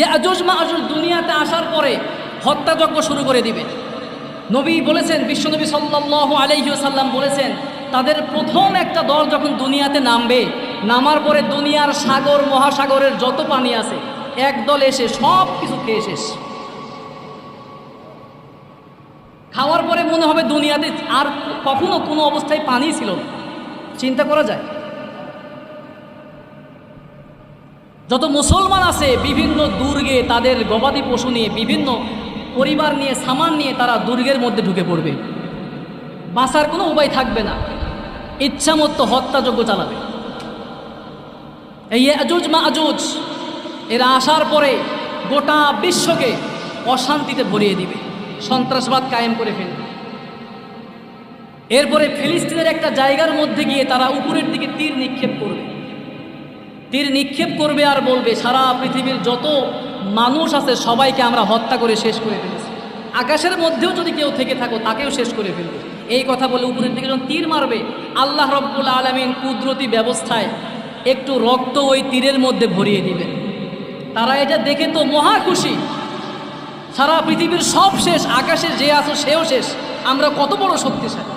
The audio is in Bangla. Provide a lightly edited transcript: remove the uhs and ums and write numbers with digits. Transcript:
ইয়াজুজ মাজুজ দুনিয়াতে আসার পরে হত্যাযজ্ঞ শুরু করে দিবে। নবী বলেছেন, বিশ্বনবী সাল্লাল্লাহু আলাইহি ওয়াসাল্লাম বলেছেন, তাদের প্রথম একটা দল যখন দুনিয়াতে নামবে, নামার পরে দুনিয়ার সাগর মহাসাগরের যত পানি আছে এক দল এসে সব কিছু খেয়ে শেষ। খাওয়ার পরে মনে হবে দুনিয়াতে আর কখনো কোনো অবস্থায় পানি ছিল না। চিন্তা করা যায়? যত মুসলমান আছে বিভিন্ন দুর্গে তাদের গবাদি পশু নিয়ে, বিভিন্ন পরিবার নিয়ে, সামান নিয়ে তারা দুর্গের মধ্যে ঢুকে পড়বে। বাঁচার কোনো উপায় থাকবে না, ইচ্ছামতো হত্যাযজ্ঞ চালাবে। এই ইয়াজুজ মাজুজ এরা আসার পরে গোটা বিশ্বকে অশান্তিতে ভরিয়ে দিবে, সন্ত্রাসবাদ কায়েম করে ফেলবে। এরপরে ফিলিস্তিনের একটা জায়গার মধ্যে গিয়ে তারা উপরের দিকে তীর নিক্ষেপ করবে। তীর নিক্ষেপ করবে আর বলবে, সারা পৃথিবীর যত মানুষ আছে সবাইকে আমরা হত্যা করে শেষ করে ফেলেছি, আকাশের মধ্যেও যদি কেউ থেকে থাকো তাকেও শেষ করে ফেলবে। এই কথা বলে উপরের দিকে যখন তীর মারবে, আল্লাহ রব্বুল আলামিন কুদরতি ব্যবস্থায় একটু রক্ত ওই তীরের মধ্যে ভরিয়ে দিবে। তারা এটা দেখে তো মহা খুশি, সারা পৃথিবীর সব শেষ, আকাশে যে আছো সেও শেষ, আমরা কত বড় শক্তিশালী।